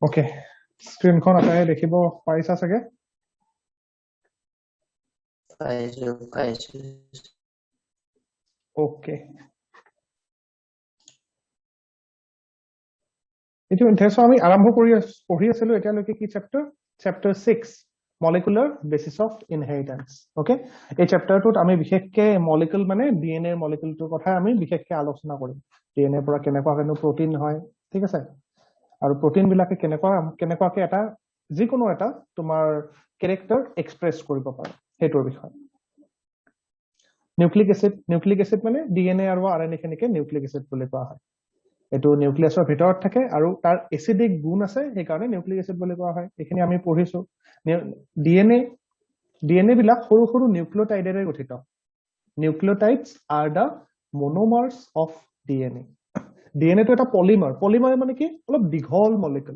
Okay স্ক্ৰীনখন আটাই দেখিব পাৰিছা চাগে পাইছো ওকে ইতিমধ্যে আমি আৰম্ভ কৰি পঢ়ি আছিলো এতিয়ালৈকে কি chapter 6 molecular basis of inheritance okay এই চেপ্টাৰটোত আমি বিশেষকৈ মলিকুল মানে ডিএনএ মলিকুলটোৰ কথা আমি বিশেষকৈ আলোচনা কৰিম ডিএনএ পৰা কেনেকুৱা প্ৰটিন হয় ঠিক আছে আৰু প্ৰটিন বিলাকে কেনেকুৱাকে এটা যিকোনো এটা তোমাৰ ক্যাৰেক্টাৰ এক্সপ্ৰেছ কৰিব পাৰে হেতুৰ বিষয় নিউক্লিক এসিড মানে ডিএনএ আৰু আৰএনএ খিনিকে নিউক্লিক এসিড বুলি কোৱা হয় এটো নিউক্লিয়াছৰ ভিতৰত থাকে আৰু তাৰ এসিডিক গুণ আছে সেই কাৰণে নিউক্লিক এসিড বুলি কোৱা হয় এখিনি আমি পঢ়িছো ডিএনএ বিলাক সৰু সৰু নিউক্লিওটাইডেৰে গঠিত nucleotides are the monomers of DNA DNA টো এটা পলিমাৰ মানে কি অলপ দীঘল মলিকুল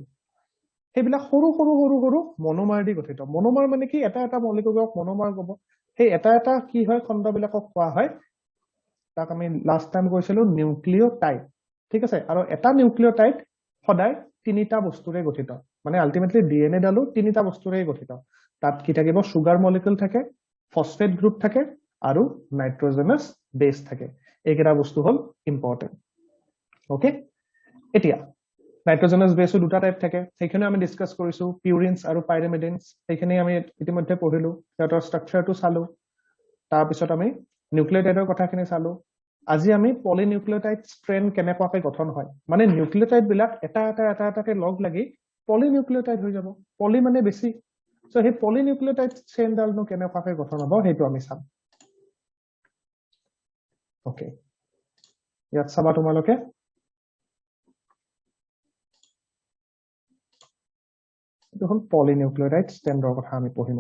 সেইবিলাক সৰু সৰু সৰু সৰু মনোমাৰ দি গঠিত মনোমাৰ মানে কি এটা মলিকুলক মনোমাৰ কব সেই এটা কি হয় খণ্ডবিলাকক কোৱা হয় তাক আমি লাষ্ট টাইম কৈছিলো নিউক্লিওটাইড ঠিক আছে আৰু এটা নিউক্লিওটাইড সদায় তিনিটা বস্তুৰে গঠিত মানে আলটিমেটলি ডিএনএ ডালো তিনিটা বস্তুৰে গঠিত তাত কি থাকিব সুগাৰ মলিকুল থাকে ফসফেট গ্ৰুপ থাকে আৰু নাইট্ৰজেনাছ বেছ থাকে এইকেইটা বস্তু হল ইম্পৰ্টেন্ট ওকে এতিয়া নাইট্ৰজেনাছ বেছও দুটা টাইপ থাকে সেইখিনি আমি ডিসকাস কৰিছো পিউৰিনছ আৰু পাইৰিমিডিনছ সেইখিনি আমি ইতিমধ্যে পঢ়িলো সিহঁতৰ ষ্ট্ৰাকচাৰটো চালো তাৰ পিছত আমি নিউক্লিওটাইডৰ কথাখিনি চালো আজি আমি পলিনিউক্লিওটাইড স্ট্ৰেন কেনেকুৱাকৈ গঠন হয় মানে নিউক্লিওটাইড বিলাক এটাকে লগ লাগি পলিনিউক্লিওটাইড হৈ যাব পলি মানে বেছি সো সেই পলিনিউক্লিওটাইড চেইনডালনো কেনেকুৱাকৈ গঠন হ'ব সেইটো আমি চাম ওকে ইয়াত চাবা তোমালোকে দেখুন পলিনিউক্লিওটাইড স্ট্ৰেণ্ডৰ কথা আমি পঢ়িম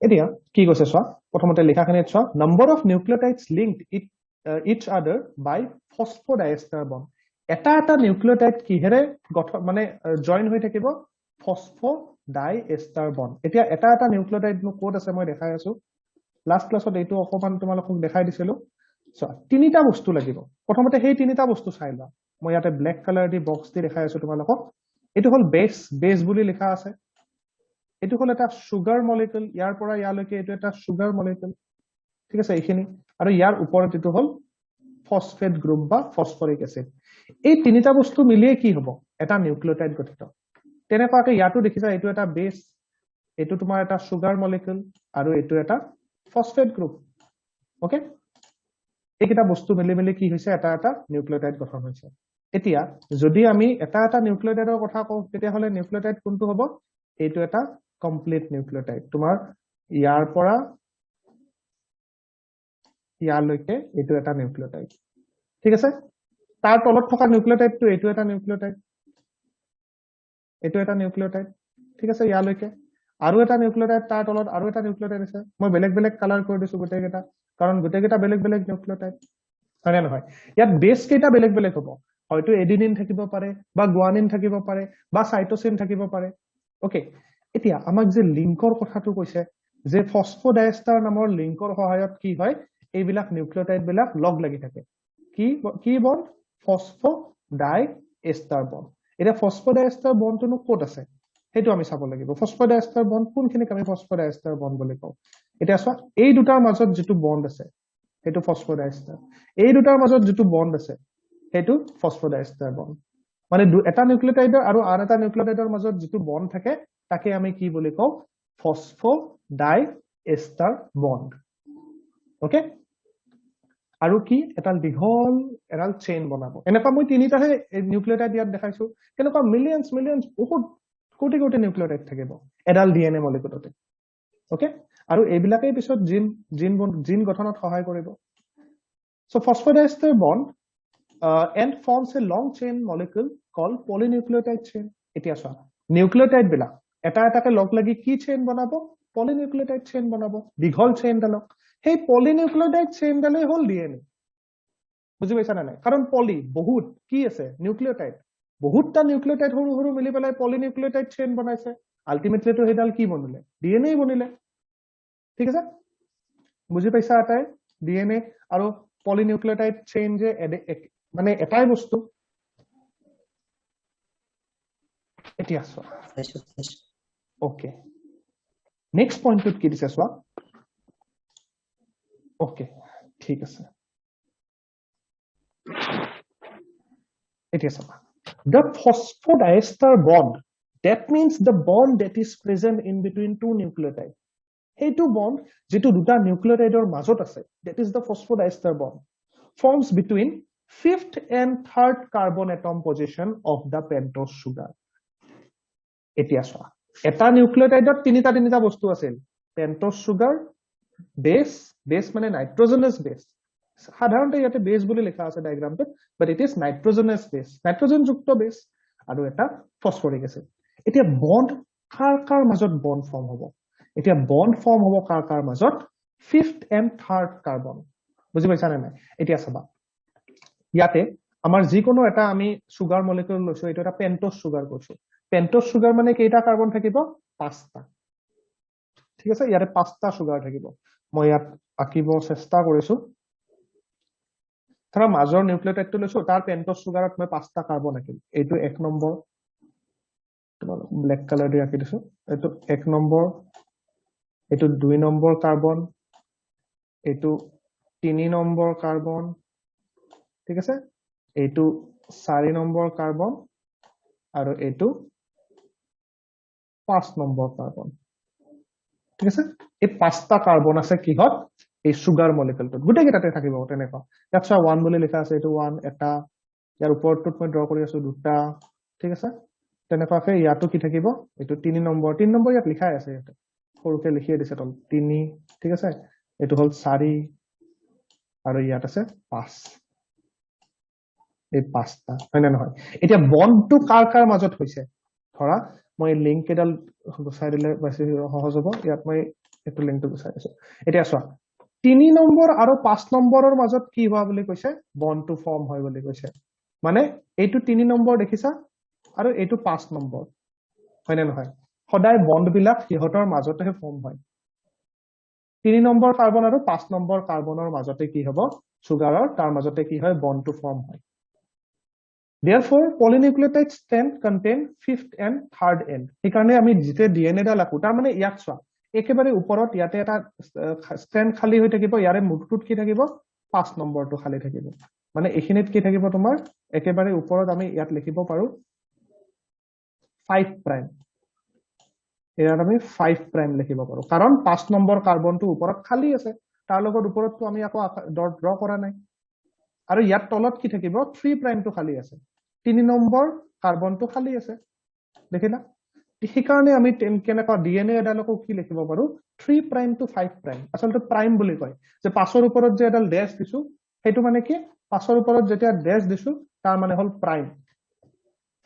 এতিয়া কি কৈছে চোৱা প্ৰথমতে লেখাখিনিত চোৱা number of nucleotides linked each other by ফসফোডাইএষ্টাৰ bond এটা নিউক্লিওটাইড কিহেৰে গঠন মানে জয়েন হৈ থাকিব ফসফোডাইএষ্টাৰ বন্ড এতিয়া এটা নিউক্লিওটাইড নো কোড আছে মই দেখাই আছো লাষ্ট ক্লাছত এইটো অকমান তোমালোকক দেখাই দিছিলো চোৱা তিনিটা বস্তু লাগিব প্ৰথমতে সেই তিনিটা বস্তু চাই লোৱা মই ইয়াতে ব্ল্যাক কালাৰ দি বক্স দি দেখাই আছো তোমালোকক এটো হল বেছ বুলি লিখা আছে এটো হল এটা সুগাৰ মলিকুল ইয়াৰ পৰা ইয়ালৈকে এটো এটা সুগাৰ মলিকুল ঠিক আছে এইখিনি আৰু ইয়াৰ ওপৰত এটো হল ফসফেট গ্ৰুপ বা ফসফৰিক এসিড এই তিনিটা বস্তু মিলিয়ে কি হ'ব এটা নিউক্লিওটাইড গঠিত তেনেকুৱাকৈ ইয়াতো দেখিছা এটো এটা বেছ এটো তোমাৰ এটা সুগাৰ মলিকুল আৰু এটো এটা ফসফেট গ্ৰুপ ওকে এইকেইটা বস্তু মিলি কি হৈছে এটা নিউক্লিওটাইড গঠন হৈছে এতিয়া যদি আমি এটা নিউক্লিওটাইডৰ কথা কওঁ তেতিয়া হলে নিউক্লিওটাইড কোনটো হ'ব এইটো এটা কমপ্লিট নিউক্লিওটাইড তোমাৰ ইয়াৰ পৰা ইয়ালৈকে এইটো এটা নিউক্লিওটাইড ঠিক আছে তাৰ তলত থকা নিউক্লিওটাইডটো এইটো এটা নিউক্লিওটাইড ঠিক আছে ইয়ালৈকে আৰু এটা নিউক্লিওটাইড তাৰ তলত আৰু এটা নিউক্লিওটাইড আছে মই বেলেগ কালাৰ কৰি দিছো গোটেইকেইটা কাৰণ গোটেইকেইটা বেলেগ নিউক্লিওটাইড হয় নহয় ইয়াত বেছ কেইটা বেলেগ হ'ব হয়তো এডিনিন থাকিব পাৰে বা গুৱানিন থাকিব পাৰে বা সাইটোসিন থাকিব পাৰে ওকে এতিয়া আমাক যে লিংকৰ কথাটো কৈছে যে ফসফোডাইএষ্টাৰ নামৰ লিংকৰ সহায়ত কি হয় এইবিলাক নিউক্লিওটাইড বিলাক লগ লাগি থাকে কি বন্ড ফসফোডাইএষ্টাৰ বন্ড এটা ফসফোডাইএষ্টাৰ বন্ডটো ক'ত আছে হেতু আমি চাব লাগিব ফসফোডাইএষ্টাৰ বন্ড কোনখিনিক আমি ফসফোডাইএষ্টাৰ বন্ড বুলি কওঁ এটা চোৱা এই দুটাৰ মাজত যেটো বন্ড আছে হেতু ফসফোডাইএষ্টাৰ এই দুটাৰ মাজত যেটো বন্ড আছে হেতু ফসফোডাইএষ্টাৰ বন্ড মানে এটা নিউক্লিওটাইডৰ আৰু আন এটা নিউক্লিওটাইডৰ মাজত যেটো বন্ড থাকে তাকে আমি কি বুলি কওঁ ফসফোডাইএষ্টাৰ বন্ড ওকে আৰু কি এটা দীঘল এডাল চেইন বনাব এনেকুৱা মই তিনিটাহে নিউক্লিওটাইড ইয়াত দেখাইছো কেনেকুৱা মিলিয়নছ বহুত কোটি নিউক্লিওটাইড থাকিব এডাল ডিএনএ মলিকুলতে ওকে আৰু এইবিলাকেই পিছত জিন গঠনত সহায় কৰিব so phosphodiester bond and forms a long chain molecule called polynucleotide chain এতিয়া চোৱা নিউক্লিওটাইড বিলাক এটাকে লগ লাগি কি চেইন বনাব পলিনিউক্লিওটাইড চেইন বনাব দীঘল চেইন ডালক সেই পলিনিউক্লিওটাইড চেইন ডালে হল ডিএনএ বুজি পাইছা না নাই কাৰণ পলি বহুত কি আছে নিউক্লিওটাইড বহুতটা নিউক্লিওটাইড সৰু মিলি পেলাই পলিনিউক্লিওটাইড চেইন বনাইছে আলটিমেটলি তো হেডাল কি বনিলে ডিএনএ বনিলে ঠিক আছে বুজি পাইছা আটাই ডিএনএ আৰু পলিনিউক্লিওটাইড চেইন যে মানে এটাই বস্তু এতিয়া চোৱা পাইছো ওকে নেক্সট পইণ্টত কি দিছে চোৱা ওকে ঠিক আছে এতিয়া চাবা the phosphodiester bond that means the bond that is present in between two nucleotides সেইটো bond যেটো দুটা নিউক্লিওটাইডৰ মাজত আছে that is the phosphodiester bond forms between fifth and third carbon atom position of the pentose sugar এতিয়া চোৱা এটা নিউক্লিওটাইডত তিনিটা বস্তু আছিল pentose sugar base মানে nitrogenous base সাধাৰণতে ইয়াতে বেস বুলি লেখা আছে ডায়াগ্ৰামটোত but it is nitrogenous base nitrogen যুক্ত বেস আৰু এটা ফসফৰিক এসিড এতিয়া বন্ড কাৰ মাজত বন্ড ফৰ্ম হ'ব এতিয়া বন্ড ফৰ্ম হ'ব কাৰ মাজত ফিফথ এণ্ড থাৰ্ড কাৰ্বন বুজি পাইছা নে নাই এতিয়া চাবা ইয়াতে আমাৰ যিকোনো এটা আমি সুগাৰ মলিকিউল লৈছো এটা পেন্টোজ সুগাৰ কৈছো পেন্টোজ সুগাৰ মানে কেইটা কাৰ্বন থাকিব পাঁচটা ঠিক আছে ইয়াতে পাঁচটা সুগাৰ থাকিব মই ইয়াত আঁকিব চেষ্টা কৰিছো ধৰা মাজৰ নিউক্লিওটাইডটো লৈছো তাৰ পেন্টোজ সুগাৰত মই পাঁচটা কাৰ্বন আঁকিম এইটো এক নম্বৰ তোমালোক ব্ল্যাক কালাৰ দি আঁকি দিছো এইটো এক নম্বৰ এইটো দুই নম্বৰ কাৰ্বন এইটো তিনি নম্বৰ কাৰ্বন ঠিক আছে এইটো চাৰি নম্বৰ কাৰ্বন আৰু এইটো পাঁচ নম্বৰ কাৰ্বন ঠিক আছে এই পাঁচটা কাৰ্বন আছে কিহত এই সুগাৰ মলিকিউলটোত গুটেকেইটাতে থাকিব তেনেকুৱা ইয়াত চোৱা 1 বুলি লিখা আছে এইটো 1 এটা ইয়াৰ ওপৰটোত মই ড্ৰ কৰি আছো দুটা ঠিক আছে তেনেকুৱাকে ইয়াতো কি থাকিব এইটো 3 নম্বৰ ইয়াত লিখাই আছে ইয়াতে সৰুকে লিখিয়ে দিছে তল 3 ঠিক আছে এইটো হল 4 আৰু ইয়াত আছে 5 এই পাঁচটা হয় না নহয় এতিয়া বন্ডটো কাৰ মাজত হৈছে ধৰা মই লিংক এডাল গুছাই দিলে বেছি সহজ হ'ব ইয়াত মই এইটো লিংকটো গুছাই দিছো এতিয়া চোৱা 3 নম্বৰ আৰু 5 নম্বৰৰ মাজত কি হোৱা বুলি কৈছে বন্ডটো ফৰ্ম হয় বুলি কৈছে মানে এইটো 3 নম্বৰ দেখিছা আৰু এইটো 5 নম্বৰ হয় না নহয় সদায় বন্ড বিলাক ইহতৰ মাজতে ফৰ্ম হয় 3 নম্বৰ কাৰ্বন আৰু 5 নম্বৰ কাৰ্বনৰ মাজতে কি হ'ব সুগাৰৰ তাৰ মাজতে কি হয় বন্ডটো ফৰ্ম হয় Therefore, polynucleotides can contain fifth and third end. সেইকাৰণে আমি যেতে ডিএনএ ডাল আকো তাৰ মানে ইয়াত চোৱা একেবাৰে ওপৰত ইয়াতে এটা স্ট্ৰেন্ড খালি হৈ থাকিব ইয়াৰে মুখটোত কি থাকিব 5 নম্বৰটো খালি থাকিব মানে এখিনিত কি থাকিব তোমাৰ একেবাৰে ওপৰত আমি ইয়াত লিখিব পাৰো 5 প্ৰাইম ইয়াত আমি 5 প্ৰাইম লিখিব পাৰো কাৰণ 5 নম্বৰ কাৰ্বনটো ওপৰত খালি আছে তাৰ লগত ওপৰতটো আমি আকৌ ড্ৰ কৰা নাই আৰু ইয়াত তলত কি থাকিব 3 প্ৰাইমটো খালি আছে 3 নম্বৰ কাৰ্বনটো খালি আছে দেখিলা সেইকাৰণে আমি কেনেকুৱা ডিএনএ এডালকো কি লিখিব পাৰো 3 প্ৰাইম টু 5 প্ৰাইম আসলতে প্ৰাইম বুলি কয় যে পাছৰ ওপৰত যে এডাল ড্যাশ দিছো হেতু মানে কি পাছৰ ওপৰত যেতিয়া ড্যাশ দিছো তাৰ মানে হল প্ৰাইম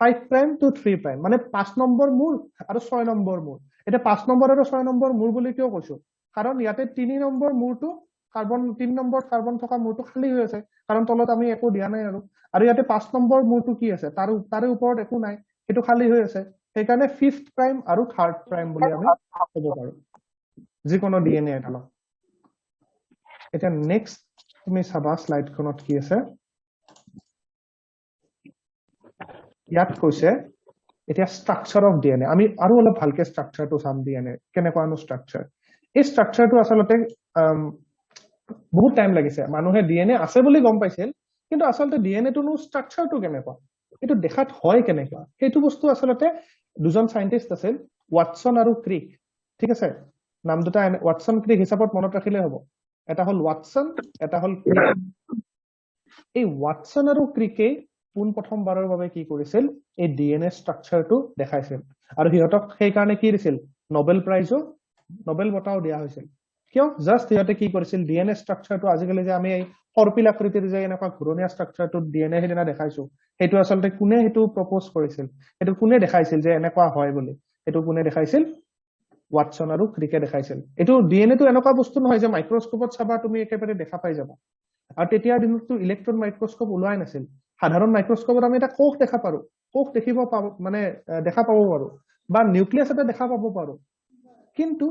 5 প্ৰাইম টু 3 প্ৰাইম মানে 5 নম্বৰ মূল আৰু 6 নম্বৰ মূল এটা 5 নম্বৰ আৰু 6 নম্বৰ মূল বুলি কিয় কৈছো কাৰণ ইয়াতে 3 নম্বৰ মূলটো কাৰ্বন 3 নম্বৰ কাৰ্বন থকা মূলটো খালি হৈ আছে কাৰণ তলত আমি একো দিয়া নাই আৰু ইয়াতে 5 নম্বৰ মূলটো কি আছে তাৰে ওপৰত একো নাই এটো খালি হৈ আছে সেইকাৰণে 5th প্ৰাইম আৰু 3rd প্ৰাইম বুলি আমি ক'ব পাৰো যিকোনো ডিএনএ এডালক এটা নেক্সট তুমি চাবা স্লাইডখনত কি আছে ইয়াত কৈছে এটা স্ট্ৰাকচাৰ অফ ডিএনএ আমি আৰু অলপ ভালকে স্ট্ৰাকচাৰটো চাম ডিএনএ কেনেকুৱানো স্ট্ৰাকচাৰ এই স্ট্ৰাকচাৰটো আসলতে বহুত টাইম লাগিছে মানুহে ডিএনএ আছে বুলি গম পাইছিল কিন্তু আসলতে ডিএনএ টো স্ট্ৰাকচাৰটো কেনেকুৱা এটো দেখাত হয় কেনেকুৱা সেইটো বস্তু আসলতে দুজন সাইন্টিস্ট আছিল ওয়াটসন আৰু ক্ৰিক ঠিক আছে নাম দুটা ওয়াটসন ক্ৰিক হিচাপত মনত ৰাখিলে হ'ব এটা হল ওয়াটসন এটা হল ক্ৰিক এই ওয়াটসন আৰু ক্ৰিকে পোন প্ৰথমবাৰৰ বাবে কি কৰিছিল এই ডিএনএ স্ট্ৰাকচাৰটো দেখাইছিল আৰু হিহঁতক সেই কাৰণে কি দিছিল নোবেল প্ৰাইজো নোবেল বঁটাও দিয়া হৈছিল কিয় জাস্ট ইয়াতে কি কৰিছিল ডিএনএ স্ট্ৰাকচাৰটো আজিকালি যে আমি এই সৰ্পিল আকৃতিৰ যে এনেকুৱা ঘূৰণীয়া স্ট্ৰাকচাৰটো ডিএনএ হেদিনা দেখাইছো হেতু আসলতে কোনে হেতু প্ৰপ'জ কৰিছিল হেতু কোনে দেখাইছিল যে এনেকুৱা হয় বুলি হেতু কোনে দেখাইছিল ওয়াটসন আৰু ক্ৰিকে দেখাইছিল এটো ডিএনএ টো এনেকুৱা বস্তু নহয় যে মাইক্ৰোস্কোপত চাবা তুমি একেবাৰে দেখা পাই যাবা আৰু তেতিয়া দিনতো ইলেক্ট্ৰন মাইক্ৰোস্কোপ ওলাই নাছিল সাধাৰণ মাইক্ৰোস্কোপত আমি এটা কোষ দেখা পাৰো কোষ দেখিব পাব মানে দেখা পাব পাৰো বা নিউক্লিয়াছ এটা দেখা পাব পাৰো কিন্তু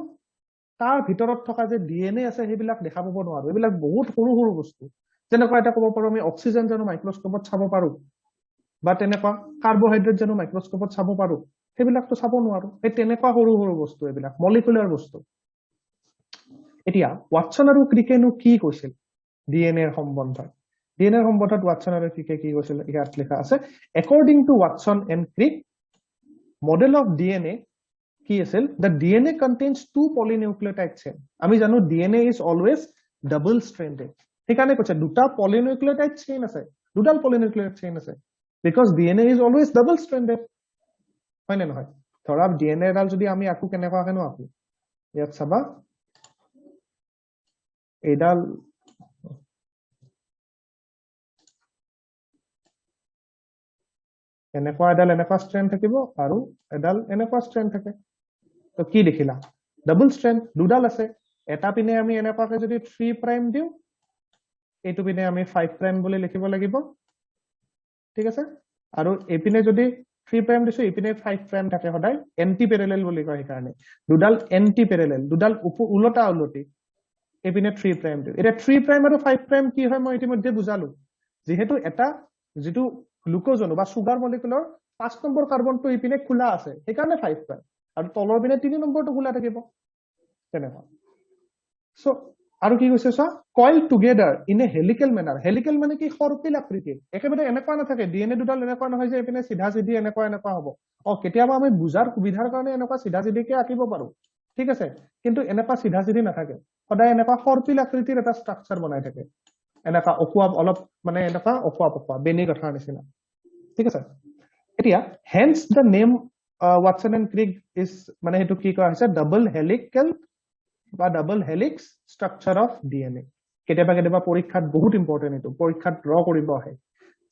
তাৰ ভিতৰত থকা যে ডিএনএ আছে সেইবিলাক দেখা পাব নোৱাৰো এইবিলাক বহুত সৰু সৰু বস্তু যেনেকুৱা এটা ক'ব পাৰো আমি অক্সিজেন জানো মাইক্ৰোস্কোপত চাব পাৰো বা তেনেকুৱা কাৰ্বোহাইড্ৰেট জানো মাইক্ৰোস্কোপত চাব পাৰো সেইবিলাকতো চাব নোৱাৰো এই তেনেকুৱা সৰু সৰু বস্তু এইবিলাক মলিকুলাৰ বস্তু এতিয়া ওয়াটসন আৰু ক্ৰিকেনো কি কৈছিল ডিএনএ এৰ সম্বন্ধত ডিএনএ এৰ সম্বন্ধত ওয়াটসন আৰু ক্ৰিকে কি কৈছিল ইয়াত লিখা আছে according to watson and crick model of dna কি আছিল the dna contains two polynucleotide chain আমি জানো dna is always double stranded সেইকাৰণে কৈছে দুটা polynucleotide chain আছে দুডাল polynucleotide chain আছে because dna is always double stranded হয় নে নহয় ধৰা dna এডাল যদি আমি আকো কেনেকুৱা কেনো আকো ইয়াত চাবা এডাল এনেকুৱা এডাল এনেকুৱা স্ট্ৰেন্ড থাকিব আৰু এডাল এনেকুৱা স্ট্ৰেন্ড থাকে তো কি দেখিলা ডাবল স্ট্ৰেন্ড দুডাল আছে এটা পিনে আমি এনেকুৱাকে যদি 3 প্ৰাইম দিও এইটো পিনে আমি 5 প্ৰাইম বুলি লিখিব লাগিব ঠিক আছে আৰু এপিনে যদি 3 প্ৰাইম দিছো এপিনে 5 প্ৰাইম থাকে সদায় এন্টি প্যাৰালেল বুলি কয় সেইকাৰণে দুডাল এন্টি প্যাৰালেল দুডাল উলটা উলটি এপিনে 3 প্ৰাইম দিও এটা 3 প্ৰাইম আৰু 5 প্ৰাইম কি হয় মই ইতিমধ্যে বুজালো যেহেতু এটা যেটো গ্লুকোজন বা সুগাৰ মলিকুলৰ 5 নম্বৰ কাৰ্বনটো ইপিনে খোলা আছে সেইকাৰণে 5 প্ৰাইম আৰু তলৰ পিনে 3 নম্বৰটো খোলা থাকিব তেনেকুৱা সো আৰু কি কৈছে সা coil together in a helical manner মানে কি সৰ্পিল আকৃতি একেবাৰে এনেকুৱা নাথাকে ডিএনএ দুডাল এনেকুৱা নহয় যে এপিনে সিধা সিধি এনেকুৱা হ'ব কেতিয়াবা আমি বুজাৰ সুবিধাৰ কাৰণে এনেকুৱা সিধা সিধিকে আঁকিব পাৰো ঠিক আছে কিন্তু এনেকুৱা সিধা সিধি নাথাকে সদায় এনেকুৱা সৰ্পিল আকৃতিৰ এটা ষ্ট্ৰাকচাৰ বনাই থাকে এনেকুৱা অকুৱা অলপ মানে এনেকুৱা অকুৱা বেনি গঠাৰ নিচিনা ঠিক আছে এতিয়া hence the name Watson and Crick is মানে হেতু কি কোৱা হৈছে ডাবল হেলিকেল বা double helix structure of DNA কেতিয়াবা পৰীক্ষাত বহুত ইম্পৰ্টেন্ট এটো পৰীক্ষাত ড্ৰ কৰিব আহে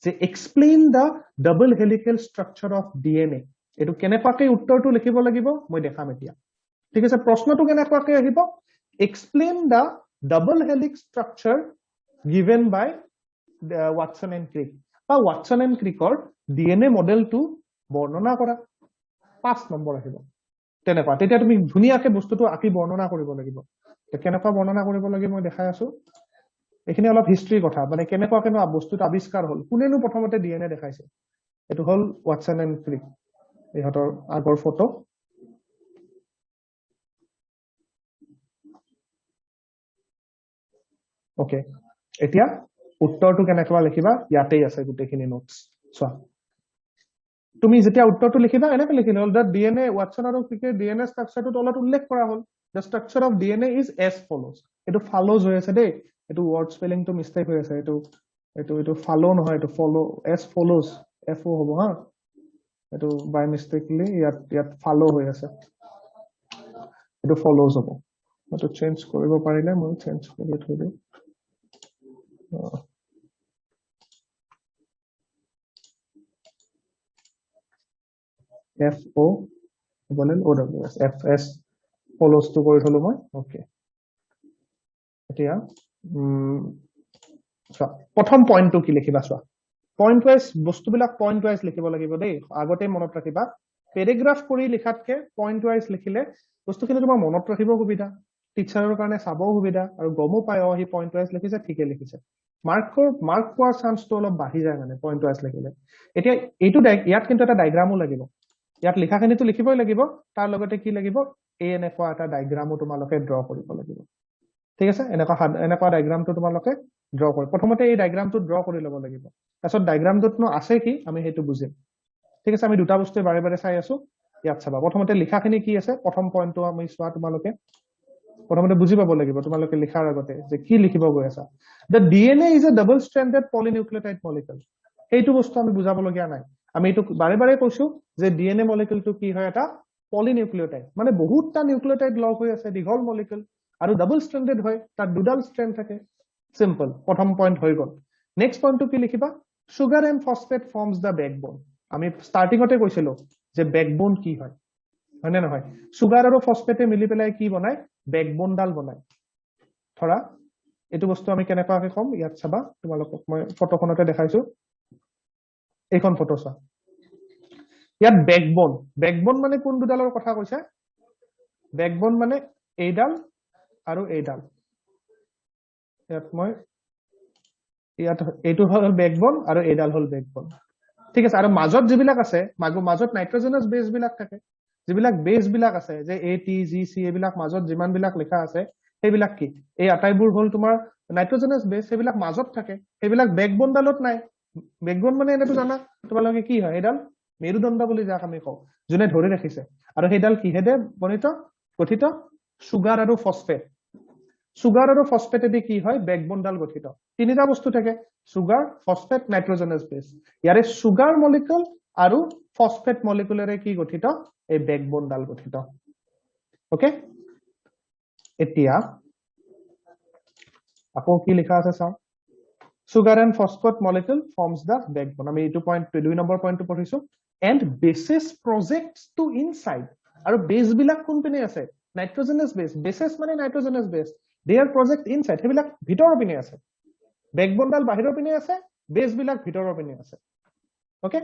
যে explain the double helical structure of DNA এটো কেনেকুৱাকে উত্তৰটো লিখিব লাগিব মই দেখাম এতিয়া ঠিক আছে প্ৰশ্নটো কেনেকুৱাকে আহিব explain the double helix structure given by Watson and Crick বা Watson and Crickৰ DNA মডেলটো বৰ্ণনা কৰা 5 নম্বৰ আহিব তেনেকুৱা তেতিয়া তুমি ধুনিয়াকে বস্তুটো আকি বৰ্ণনা কৰিব লাগিব কেনেকুৱা বৰ্ণনা কৰিব লাগিব মই দেখাই আছো এখিনি অলপ হিষ্ট্ৰী কথা মানে কেনেকুৱা কেনো বস্তুটো আৱিষ্কাৰ হল কোনেনো প্ৰথমতে DNA দেখাইছে এটো হল Watson and Crick ইহতৰ আগৰ ফটো ওকে এতিয়া উত্তৰটো কেনেকুৱা লিখিবা ইয়াতেই আছে গুটেখিনি নোটস চোৱা তুমি যেতিয়া উত্তৰটো লিখিবা এনেকৈ লিখিলে হল that DNA Watson আৰু Cricker DNA স্ট্ৰাকচাৰটো তলত উল্লেখ কৰা হল the structure of DNA is as follows এটো follows হৈ আছে দেই এটো word spelling টো মিস্টেক হৈ আছে এটো follow নহয় এটো follow as follows FO হ'ব হা এটো by mistakenly ইয়াত follow হৈ আছে এটো follows হ'ব এটো চেঞ্জ কৰিব পাৰিলে মই চেঞ্জ কৰি থৈ দিম FO বলেন OWS FS follows to কৰি থলো মই ওকে এতিয়া চোৱা প্ৰথম পইণ্টটো কি লিখিবা চোৱা পইণ্ট ওয়াইজ বস্তুবিলাক পইণ্ট ওয়াইজ লিখিব লাগিব দেই আগতে মনত ৰাখিবা প্যাৰাগ্ৰাফ কৰি লিখাতকে পইণ্ট ওয়াইজ লিখিলে বস্তুখিনি তোমাৰ মনত ৰাখিব সুবিধা টিচাৰৰ কাৰণে চাব সুবিধা আৰু গমো পায় হি পইণ্ট ওয়াইজ লিখিছে ঠিকে লিখিছে মাৰ্ক পোৱাৰ চান্সটো অলপ বাঢ়ি যায় মানে পইণ্ট ওয়াইজ লিখিলে এতিয়া এইটো ইয়াত কিন্তু এটা ডায়াগ্ৰামো লাগিব ইয়াত লিখাখিনিটো লিখিবই লাগিব তাৰ লগতে কি লাগিব এনেকুৱা এটা ডায়াগ্ৰামো তোমালোকে ড্ৰ কৰিব লাগিব ঠিক আছে এনেকুৱা ডায়াগ্ৰামটো তোমালোকে ড্ৰ কৰি প্ৰথমতে এই ডায়াগ্ৰামটো ড্ৰ কৰি ল'ব লাগিব তাৰপিছত ডায়াগ্ৰামটোতনো আছে কি আমি হেতু বুজিম ঠিক আছে আমি দুটা বস্তু বাৰে বাৰে চাই আছো ইয়াত চাবা প্ৰথমতে লিখাখিনি কি আছে প্ৰথম পইণ্টটো আমি চোৱা তোমালোকে প্ৰথমতে বুজি পাব লাগিব তোমালোকে লিখাৰ আগতে যে কি লিখিব গৈ আছা the DNA is a double stranded polynucleotide molecule এইটো বস্তু আমি বুজাব লগিয়া নাই আমি এইটো বাৰে বাৰে কৈছো যে DNA মলিকিউলটো কি হয় এটা পলিনিউক্লিওটাইড মানে বহুতটা নিউক্লিওটাইড লগ হৈ আছে দীঘল মলিকিউল আৰু ডাবল স্ট্ৰেন্ডেড হয় তাত দুডাল স্ট্ৰেন্ড থাকে সিম্পল প্ৰথম পইণ্ট হৈ গল নেক্সট পইণ্টটো কি লিখিবা সুগাৰ এণ্ড ফসফেট ফৰ্মস দা বেকবোন আমি ষ্টাৰ্টিংতে কৈছিলো যে বেকবোন কি হয় হয়নে নহয় সুগাৰ আৰু ফসফেটে মিলি পেলাই কি বনায় বেকবোন ডাল বনায় ধৰা এইটো বস্তু আমি কেনেকুৱাকে কম ইয়াত চাবা তোমালোকক মই ফটোখনতে দেখাইছো এইখন ফটো চা ইয়াত বেকবোন মানে কোন দুডালৰ কথা কৈছে বেকবোন মানে এইডাল আৰু এইডাল ইয়াত মই ইয়াত এইটো হল বেকবোন আৰু এইডাল হল বেকবোন ঠিক আছে আৰু মাজত যিবিলাক আছে মাজত নাইট্ৰজেনাছ বেছ বিলাক থাকে যিবিলাক বেছ বিলাক আছে যে A T G C এইবিলাক মাজত যিমান বিলাক লেখা আছে সেইবিলাক কি এই আটাইবোৰ হল তোমাৰ নাইট্ৰজেনাছ বেছ সেইবিলাক মাজত থাকে সেইবিলাক বেকবোন ডালত নাই বেকবোন মানে এনেটো জানা তোমালোকে কি হয় এডাল মেৰুদণ্ড বুলি যাক আমি কওঁ যোনে ধৰি ৰাখিছে আৰু সেইডাল কিহেৰে গঠিত সুগাৰ আৰু ফসফেট সুগাৰ আৰু ফসফেটেদি কি হয় বেকবোনডাল গঠিত তিনিটা বস্তু থাকে সুগাৰ ফসফেট নাইট্ৰজেনাছ বেছ ইয়াৰে সুগাৰ মলিকুল আৰু ফসফেট মলিকুলেৰে কি গঠিত এই বেকবোনডাল গঠিত ওকে এতিয়া আকৌ কি লিখা আছে চাও sugar and phosphate molecule forms the backbone আমি এইটো পয়েন্ট 2 নম্বৰ পয়েন্টটো পঢ়িছো and bases projects to inside আৰু বেছ বিলাক কোন পিনে আছে নাইট্ৰজেনাছ বেছ বেসেস মানে নাইট্ৰজেনাছ বেছ they are project inside সেইবিলাক ভিতৰৰ পিনে আছে বেকবোনডাল বাহিৰৰ পিনে আছে বেছ বিলাক ভিতৰৰ পিনে আছে ওকে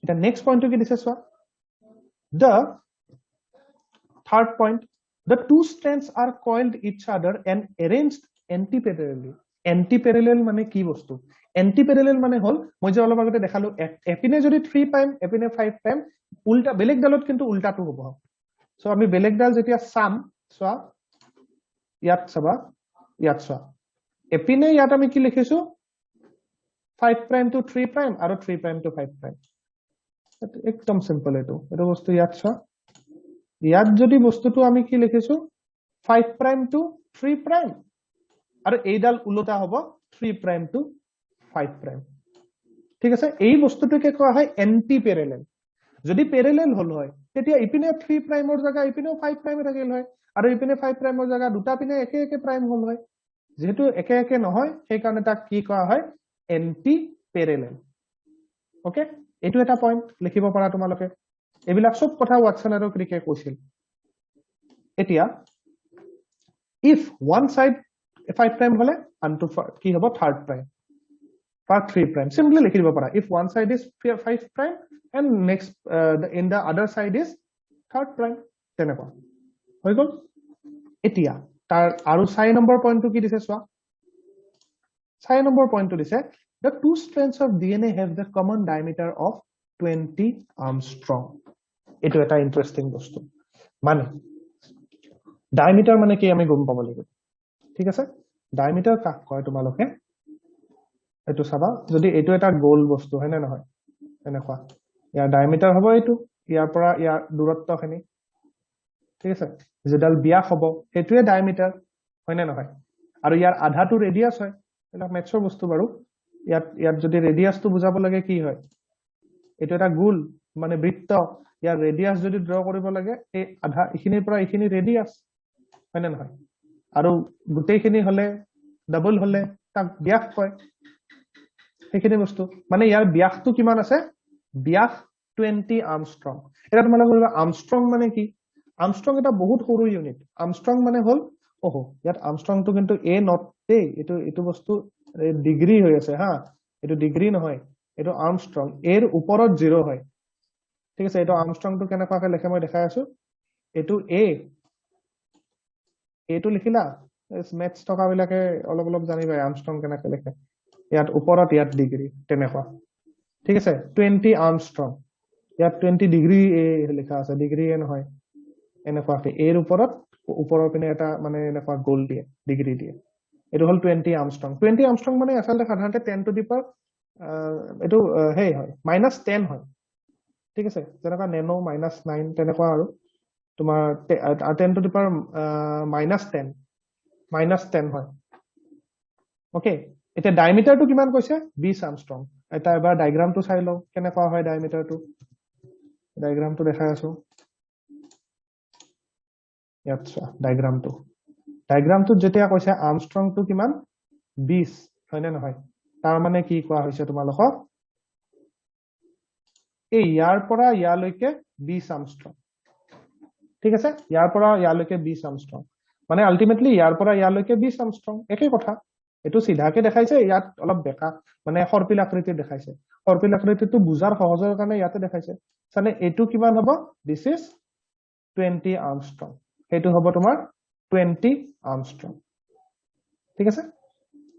এটা নেক্সট পয়েন্টটো কি দিছে চোৱা the third point the two strands are coiled each other and arranged antiparallelly antiparallel মানে কি বস্তু antiparallel মানে হল মই যে অলপ আগতে দেখালো এপিনে যদি 3 প্ৰাইম এপিনে 5 প্ৰাইম উল্টা বেলেগ ডালত কিন্তু উল্টাটো হ'ব সো আমি বেলেগ ডাল যেতিয়া সাম সোৱা ইয়াত চাবা ইয়াত সোৱা এপিনে ইয়াত আমি কি লিখিছো 5 প্ৰাইম টু 3 প্ৰাইম আৰু 3 প্ৰাইম টু 5 প্ৰাইম একদম সিম্পল এটো বস্তু ইয়াত সোৱা ইয়াত যদি বস্তুটো আমি কি লিখিছো 5 প্ৰাইম টু 3 প্ৰাইম আৰু এইডাল উলটা হ'ব 3 প্ৰাইম টু 5 প্ৰাইম ঠিক আছে এই বস্তুটোকে কোৱা হয় এন্টি প্যাৰেলেল যদি প্যাৰেলেল হল হয় তেতিয়া ইপিনে 3 প্ৰাইমৰ জায়গা ইপিনে 5 প্ৰাইম থাকিল হয় আৰু ইপিনে 5 প্ৰাইমৰ জায়গা দুটা পিনে একে একে প্ৰাইম হল হয় যেহেতু একে একে নহয় সেই কাৰণে তাক কি কোৱা হয় এন্টি প্যাৰেলেল ওকে এটো এটা পয়েন্ট লিখিব পাৰা তোমালোকে এবিলাক সব কথা ওয়াটসন আৰু ক্ৰিকে কৈছিল এতিয়া if one side 5 prime হলে আনটো কি হ'ব থাৰ্ড প্ৰাইম বা 3 prime simply লিখি দিব পাৰা if one side is 5 prime and next in the other side is third prime তেনেকুৱা হৈ গল এতিয়া তাৰ আৰু 6 নম্বৰ পয়েন্টটো কি দিছে চোৱা 6 নম্বৰ পয়েন্টটো দিছে the two strands of DNA have the common diameter of 20 Armstrong এটো এটা ইন্টারেস্টিং বস্তু মানে ডায়ামিটাৰ মানে কি আমি গম পাব লাগিব ঠিক আছে ডায়ামিটাৰ কাক কয় তোমালোকে এটো চাবা যদি এটো এটা গোল বস্তু হয় না নহয় এনেকুৱা ইয়াৰ ডায়ামিটাৰ হ'ব এটো ইয়াৰ পৰা ইয়াৰ দূৰত্বখিনি ঠিক আছে যেডাল ব্যাস হ'ব এটোৱে ডায়ামিটাৰ হয় না নহয় আৰু ইয়াৰ আধাটো ৰেডিয়াস হয় এটা মেথছৰ বস্তু বাৰু ইয়াত যদি ৰেডিয়াসটো বুজাব লাগে কি হয় এটো এটা গোল মানে বৃত্ত ইয়াৰ ৰেডিয়াস যদি ড্ৰ কৰিব লাগে এই আধা ইখিনিৰ পৰা ইখিনি ৰেডিয়াস হয় না নহয় আৰু গোটেইখিনি হলে ডাবল হলে তাক ব্যাস কয় সেইখিনি বস্তু মানে ইয়াৰ ব্যাসটো কিমান আছে ব্যাস 20 আৰ্মস্ট্ৰং এটা তোমালোকে বলবা আৰ্মস্ট্ৰং মানে কি আৰ্মস্ট্ৰং এটা বহুত সৰু ইউনিট আৰ্মস্ট্ৰং মানে হল ওহো ইয়াত আৰ্মস্ট্ৰংটো কিন্তু এ নট এ এটো বস্তু ডিগ্ৰী হৈ আছে হা এটো ডিগ্ৰী নহয় এটো আৰ্মস্ট্ৰং এৰ ওপৰত 0 হয় ঠিক আছে এটো আৰ্মস্ট্ৰংটো কেনেকুৱাকে লেখে মই দেখাই আছো এটো এটো লিখিলা মেথছ থকা বিলাকে অলপ জানিবা আর্মস্ট্রং কেনেকৈ লেখে ইয়াত ওপৰত ইয়াত ডিগ্ৰী তেনেকুৱা ঠিক আছে 20 আৰ্মস্ট্ৰং ইয়াত 20 ডিগ্ৰী লেখা আছে ডিগ্ৰী নহয় এনেকুৱাকে এৰ ওপৰৰ পিনে এটা মানে এনেকুৱা গোল দিয়ে ডিগ্ৰী দিয়ে এটো হল 20 আৰ্মস্ট্ৰং মানে আচলতে সাধাৰণতে 10 টু দি পাৱাৰ এটো হেই হয় -10 হয় ঠিক আছে যেনেকা নেনো -9 তেনেকুৱা আৰু তোমাৰ 10 টু দি পাৱাৰ -10 হয় ওকে এটা ডায়ামিটাৰটো কিমান কৈছে 20 আৰ্মস্ট্ৰং এটা এবাৰ ডায়াগ্ৰামটো চাই লও কেনেকুৱা হয় ডায়ামিটাৰটো ডায়াগ্ৰামটো দেখাই আছো ইয়াত ডায়াগ্ৰামটো যেতিয়া কৈছে আৰ্মস্ট্ৰংটো কিমান 20 হয় নে নহয় তাৰ মানে কি কোৱা হৈছে তোমালোকক এই ইয়াৰ পৰা ইয়ালৈকে 20 আৰ্মস্ট্ৰং ঠিক আছে ইয়াৰ পৰা ইয়ালৈকে 20 আৰ্মস্ট্ৰং মানে আলটিমেটলি ইয়াৰ পৰা ইয়ালৈকে 20 আৰ্মস্ট্ৰং একেই কথা এটো সিধাকে দেখাইছে ইয়াত অলপ বেকা মানে সৰ্পিল আকৃতি দেখাইছে সৰ্পিল আকৃতিটো বুজাৰ সহজৰ কাৰণে ইয়াতে দেখাইছে মানে এটো কিমান হ'ব দিস ইজ 20 আর্মস্ট্রং এটো হ'ব তোমাৰ 20 আৰ্মস্ট্ৰং ঠিক আছে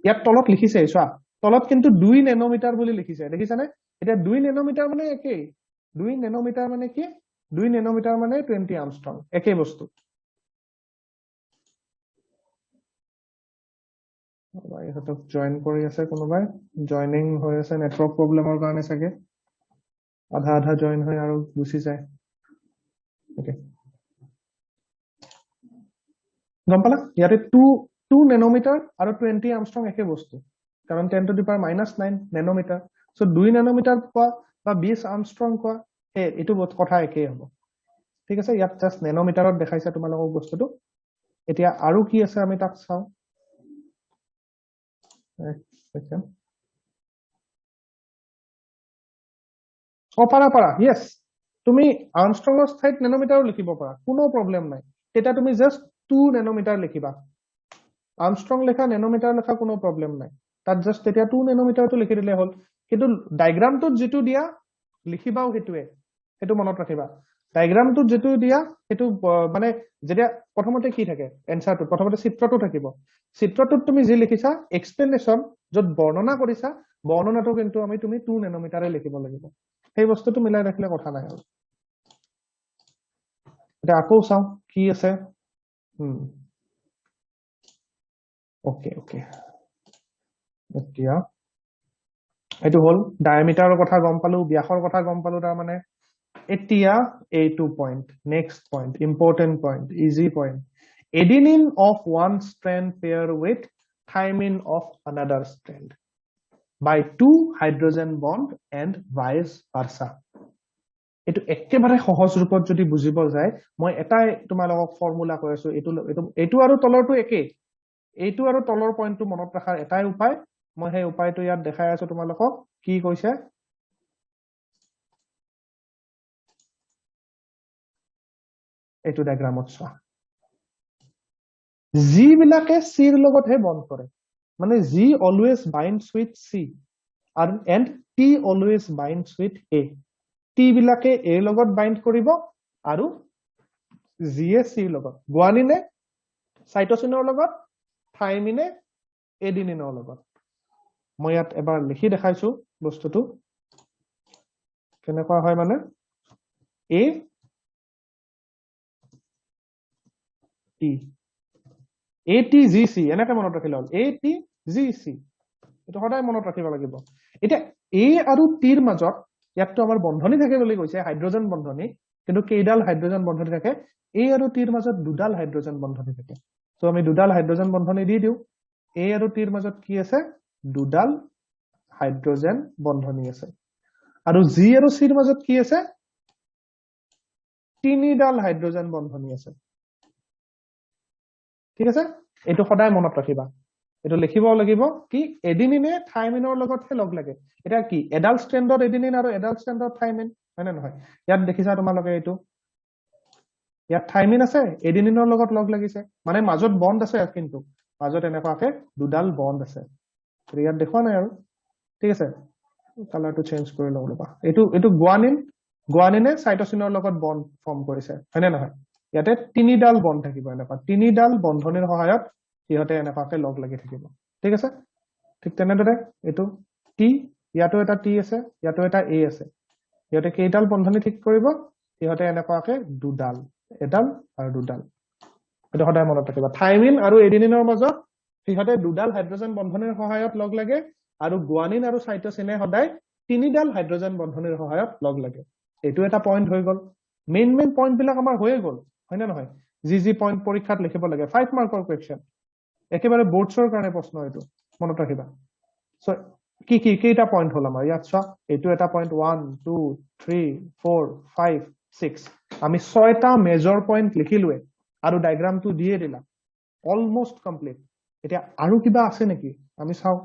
ইয়াত তলত লিখিছে চোৱা তলত কিন্তু 2 নেনোমিটাৰ বুলি লিখিছে দেখিছানে এটা 2 নেনোমিটাৰ মানে একেই 2 নেনোমিটাৰ মানে কি 2 নেনোমিটাৰ মানে 20 আৰ্মস্ট্ৰং একেই বস্তু ইহঁতক জয়েন কৰি আছে কোনোবাই জয়েনিং হৈ আছে নেটৱৰ্ক প্ৰব্লেমৰ কাৰণে চাগে আধা আধা জয়েন হৈ আৰু গুচি যায় ওকে গম পালা ইয়াতে 2 নেনোমিটাৰ আৰু 20 আৰ্মস্ট্ৰং একে বস্তু কাৰণ 10 to the power -9 nanometre so 2 nanometre কোৱা বা 20 আৰ্মস্ট্ৰং কোৱা এইটো কথা একেই হ'ব ঠিক আছে ইয়াত জাস্ট নেনোমিটাৰত দেখাইছে তোমালোকক বস্তুটো এতিয়া আৰু কি আছে আমি তাক চাও পাৰা yes তুমি আৰ্মস্ট্ৰংৰ ঠাইত নেনোমিটাৰ লিখিব পাৰা কোনো প্ৰবলেম নাই তেতিয়া তুমি জাস্ট 2 নেনোমিটাৰ লিখিবা আৰ্মস্ট্ৰং লেখা নেনোমিটাৰ লেখা কোনো প্ৰবলেম নাই তাত জাস্ট তেতিয়া 2 নেনোমিটাৰটো লিখি দিলে হ'ল কিন্তু ডায়াগ্ৰামটোত যেটো দিয়া লিখিবাও হেতু মনত ৰাখিবা ডায়াগ্ৰামটোত যেটো দিয়া হেতু মানে যেতিয়া প্ৰথমতে কি থাকে এনসাৰটো প্ৰথমতে চিত্ৰটো থাকিব চিত্ৰটোত তুমি যি লিখিছা এক্সপ্লেনেশন যত বৰ্ণনা কৰিছা বৰ্ণনাটো কিন্তু তুমি 2 নেনোমিটাৰে লিখিব লাগিব সেই বস্তুটো মিলাই ৰাখিলে কথা নাই আৰু এটা আকৌ চাও কি আছে ওকে এতিয়া এটো হল ডায়ামিটাৰৰ কথা গম পালো ব্যাসৰ কথা গম পালো তাৰ মানে এতিয়া এইটো point next point important point easy point adenine of one strand pair with thymine of another strand by 2 hydrogen bond and vice versa এটো একেবাৰে সহজ ৰূপত যদি বুজিব যায় মই এটাই তোমালোকক ফৰ্মুলা কৈ আছো এটো আৰু তলৰটো একে এইটো আৰু তলৰ পইণ্টটো মনত ৰাখাৰ এটাই উপায় মই সেই উপায়টো ইয়াত দেখাই আছো তোমালোকক কি কৈছে এইটো ডায়াগ্ৰামত চোৱা জি বিলাকে সিৰ লগতহে বন্ড কৰে মানে G always binds with C and T always binds with A T বিলাকে A লগত বাইন্ড কৰিব আৰু G এ C লগত গুৱানিনে সাইটোসিনৰ লগত থাইমিনে এডিনিনৰ লগত মই ইয়াত এবাৰ লিখি দেখাইছো বস্তুটো কেনেকুৱা হয় মানে A T ATGC এনেকৈ মনত ৰাখিলে হ'ল ATGC এটো সদায় মনত ৰাখিব লাগিব এটা A আৰু T ৰ মাজত ইয়াতটো আমাৰ বন্ধনী থাকে বুলি কৈছে হাইড্ৰোজেন বন্ধনী কিন্তু কেইডাল হাইড্ৰোজেন বন্ধনী থাকে A আৰু T ৰ মাজত দুডাল হাইড্ৰোজেন বন্ধনী থাকে সো আমি দুডাল হাইড্ৰোজেন বন্ধনী দি দিও A আৰু T ৰ মাজত কি আছে দুডাল হাইড্ৰোজেন বন্ধনী আছে আৰু G আৰু C ৰ মাজত কি আছে তিনিডাল হাইড্ৰোজেন বন্ধনী আছে ঠিক আছে এটো সদায় মনত ৰাখিবা এটো লিখিব লাগিব কি এডিনিনে থাইমিনৰ লগতহে লগ লাগে এটা কি এডাল স্ট্ৰেণ্ডত এডিনিন আৰু এডাল স্ট্ৰেণ্ডত থাইমিন হয়নে নহয় ইয়াত দেখিছা তোমালোকে এটো ইয়াত থাইমিন আছে এডিনিনৰ লগত লগ লাগিছে মানে মাজত বন্ড আছে কিন্তু মাজত এনেকুৱাকে দুডাল বন্ড আছে ইয়াত দেখুৱা নাই আৰু ঠিক আছে কালাৰটো চেঞ্জ কৰি লওঁ ৰবা এটো গুৱানিনে সাইটোসিনৰ লগত বন্ড ফৰ্ম কৰিছে হয়নে নহয় ইয়াতে তিনিডাল বন্ড থাকিব এনেকুৱা তিনিডাল বন্ধনীৰ সহায়ত ইহতে এনেকুৱাকে লগ লাগি থাকিব ঠিক আছে ঠিক তেনেদৰে এটো T ইয়াতো এটা T আছে ইয়াতো এটা A আছে ইহতে কেইডাল বন্ধনী ঠিক কৰিব ইহতে এনেকুৱাকে দুডাল এডাল আৰু দুডাল এটো সদায় মনত ৰাখিবা থাইমিন আৰু এডিনিনৰ মাজত ইহতে দুডাল হাইড্ৰোজেন বন্ধনীৰ সহায়ত লগ লাগে আৰু গুৱানিন আৰু সাইটোসিনে সদায় তিনিডাল হাইড্ৰোজেন বন্ধনীৰ সহায়ত লগ লাগে এটো এটা পইণ্ট হৈ গল মেইন পইণ্ট বিলাক আমাৰ হৈয়ে গল হয়নে নহয় জি পইণ্ট পৰীক্ষাত লিখিব লাগে 5 মাৰ্কৰ কোৱেশ্চন একেবাৰে বোৰ্ডছৰ কাৰণে প্ৰশ্ন এটো মনত ৰাখিবা সো কেইটা পইণ্ট হল আমাৰ ইয়াত চোৱা এটো এটা পইণ্ট 1 2 3 4 5 6 আমি 6টা মেজৰ পইণ্ট লিখিলোৱে আৰু ডায়াগ্ৰামটো দিয়ে দিলা অলমোস্ট কমপ্লিট এতিয়া আৰু কিবা আছে নেকি আমি চাও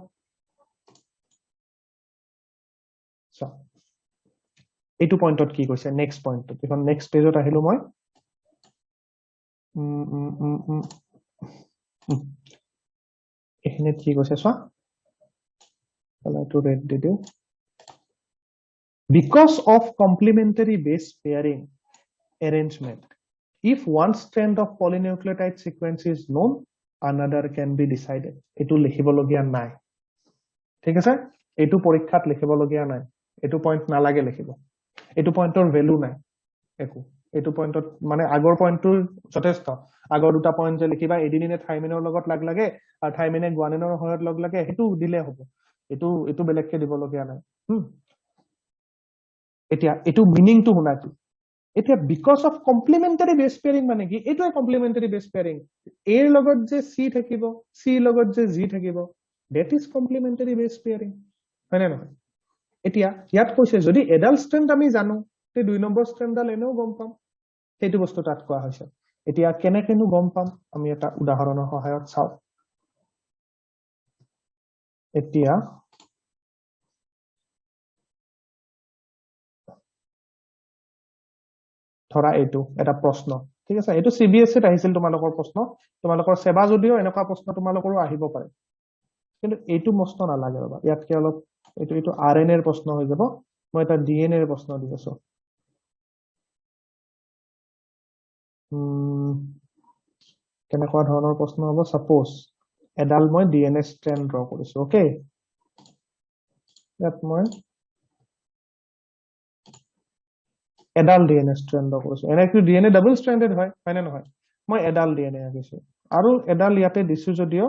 এইটো পইণ্টত কি কৈছে নেক্সট পইণ্টত এখন নেক্সট পেজত আহিলো মই এখানে কি কৈছে চোৱা কালাৰটো ৰেড দি দিও because of complementary base pairing arrangement if one strand of polynucleotide sequence is known another can be decided এটো লিখিব লগিয়া নাই ঠিক আছে এটো পৰীক্ষাত লিখিব লগিয়া নাই এইটো পইণ্ট নালাগে লিখিব এইটো পইণ্টৰ ভ্যালু নাই একো এইটো পইণ্টত মানে আগৰ পইণ্টটোৰ যথেষ্ট আগৰ দুটা পইণ্ট যে লিখিবা এডিনিনে থাইমিনৰ লগত লাগ লাগে আৰু থাইমিনে গুৱানিনৰ সহায়ত লগ লাগে সেইটো দিলে হ'ব এইটো বেলেগকে দিব লগিয়া নাই এতিয়া এইটো মিনিংটো শুনাইছো এতিয়া বিকজ অফ কমপ্লিমেন্টাৰী বেছ পেয়াৰিং মানে কি এইটোৱে কমপ্লিমেন্টাৰী বেছ পেয়াৰিং এৰ লগত যে চি থাকিব চি লগত যে জি থাকিব that is complementary base pairing হয় নে নহয় এতিয়া ইয়াত কৈছে যদি এডাল ষ্ট্ৰেন্ড আমি জানো তে দুই নম্বৰ ষ্ট্ৰেন্ডডাল এনেও গম পাম সেইটো বস্তু তাত কোৱা হৈছে এতিয়া কেনেকেনো গম পাম আমি এটা উদাহৰণৰ সহায়ত চাও এতিয়া ধৰা এইটো এটা প্ৰশ্ন ঠিক আছে এইটো সিবিএসইত আহিছিল তোমালোকৰ প্ৰশ্ন তোমালোকৰ সেৱা যদিও এনেকুৱা প্ৰশ্ন তোমালোকৰো আহিব পাৰে কিন্তু এইটো প্ৰশ্ন নালাগে ৰবা ইয়াতকে অলপ এইটো আৰএনএৰ প্ৰশ্ন হৈ যাব মই এটা ডিএনএৰ প্ৰশ্ন দি আছো কেনেকুৱা ধৰণৰ প্ৰশ্ন হ'ব সাপোজ এডাল মই ডিএনএ ষ্ট্ৰেন্ড ড্ৰ কৰিছো ওকে ইয়াত মই এডাল ডিএনএ ষ্ট্ৰেন্ড ড্ৰ কৰিছো এনেকৈ ডিএনএ ডাবল ষ্ট্ৰেন্ডেড হয় নে নহয় মই এডাল ডিএনএ আঁকিছো আৰু এডাল ইয়াতে দিছো যদিও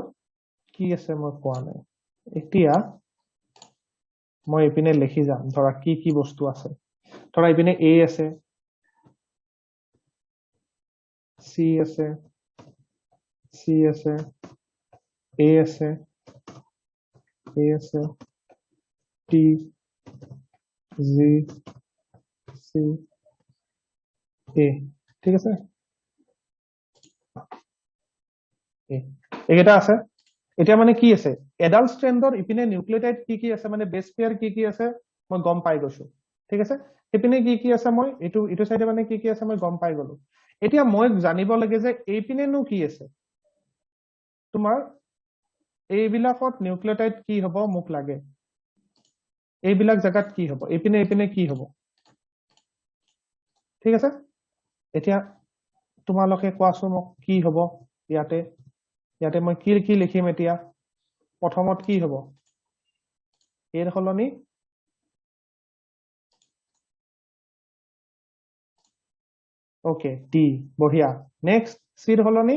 কি আছে মই কোৱা নাই এতিয়া মই ইপিনে লিখি যাম ধৰা কি বস্তু আছে ধৰা ইপিনে এ আছে সি আছে সি আছে এ আছে টি জি সি এ ঠিক আছে এইকেইটা আছে এতিয়া মানে কি আছে এডাল ষ্ট্ৰেন্ডৰ ইপিনে নিউক্লিওটাইড কি আছে মানে বেছ পেয়াৰ কি আছে মই গম পাই গৈছো ঠিক আছে ইপিনে কি আছে মই এইটো সাইডে মানে কি আছে মই গম পাই গলো এতিয়া মই জানিব লাগে যে এইপিনেনো কি আছে তোমাৰ এইবিলাকত নিউক্লিওটাইড কি হ'ব মোক লাগে এইবিলাক জায়গাত কি হ'ব এইপিনে কি হ'ব ঠিক আছে এতিয়া তোমালোকে কোৱাছো মোক কি হ'ব ইয়াতে মই কি লিখিম এতিয়া প্ৰথমত কি হ'ব এৰ সলনি ওকে টি বঢ়িয়া নেক্সট সিৰ সলনি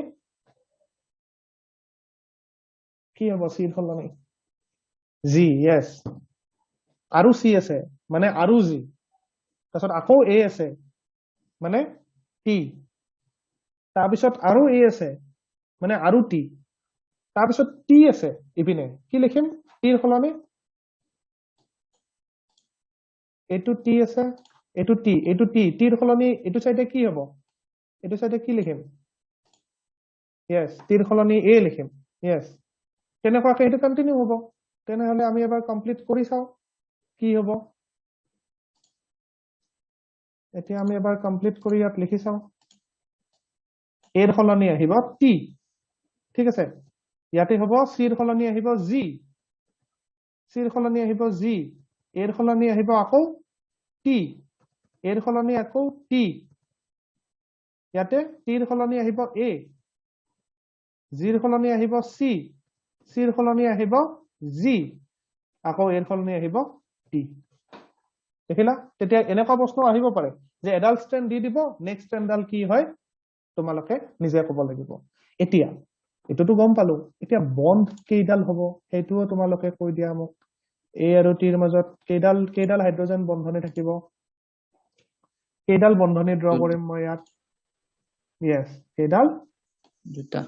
কি হ'ব সিৰ সলনি জি ইয়েস আৰু সি আছে মানে আৰু জি তাৰপিছত আকৌ এ আছে মানে টি তাৰপিছত আৰু এ আছে মানে আৰু টি তাৰপিছত টি আছে ইপিনে কি লিখিম টিৰ সলনি এইটো টি আছে এইটো টি টিৰ সলনি এইটো সাইডে কি হ'ব এইটো সাইডে কি লিখিম ইয়েস টিৰ সলনি এ লিখিম ইয়েস তেনেকুৱাকে এইটো কন্টিনিউ হ'ব তেনেহলে আমি এবাৰ কমপ্লিট কৰি চাও কি হ'ব এতিয়া আমি এবাৰ কমপ্লিট কৰি ইয়াত লিখি চাও এৰ সলনি আহিব টি ঠিক আছে ইয়াতে হ'ব সিৰ সলনি আহিব জি সিৰ সলনি আহিব জি এৰ সলনি আহিব আকৌ টি এৰ সলনি আকৌ টি ইয়াতে টিৰ সলনি আহিব এ জিৰ সলনি আহিব সি সিৰ সলনি আহিব জি আকৌ এৰ সলনি আহিব টি দেখিলা তেতিয়া এনেকুৱা প্ৰশ্ন আহিব পাৰে যে এডাল ষ্ট্ৰেন্ড দি দিব নেক্সট ষ্ট্ৰেন্ডডাল কি হয় তোমালোকে নিজে ক'ব লাগিব এতিয়া এটোটো গম পালো এতিয়া বন্ড কেইডাল হ'ব সেইটোও তোমালোকে কৈ দিয়া মোক এ আৰু টিৰ মাজত কেইডাল হাইড্ৰোজেন বন্ধনী থাকিব কেইডাল বন্ধনী ড্ৰ কৰিম মই ইয়াত ইয়েস কেইডাল দুটা